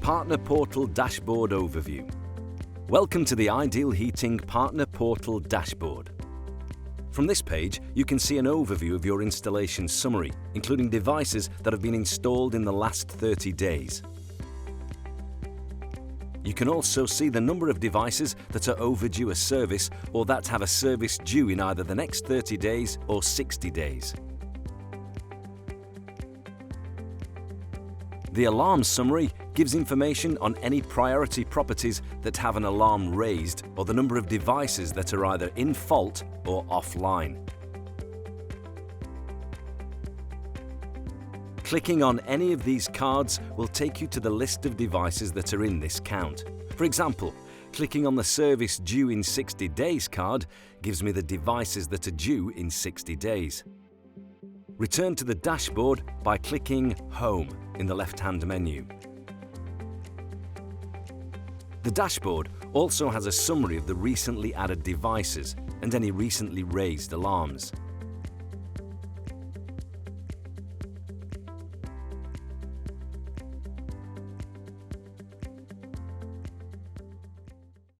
Partner Portal Dashboard Overview. Welcome to the Ideal Heating Partner Portal Dashboard. From this page, you can see an overview of your installation summary, including devices that have been installed in the last 30 days. You can also see the number of devices that are overdue a service or that have a service due in either the next 30 days or 60 days. The Alarm Summary gives information on any priority properties that have an alarm raised or the number of devices that are either in fault or offline. Clicking on any of these cards will take you to the list of devices that are in this count. For example, clicking on the Service Due in 60 Days card gives me the devices that are due in 60 days. Return to the dashboard by clicking Home in the left-hand menu. The dashboard also has a summary of the recently added devices and any recently raised alarms.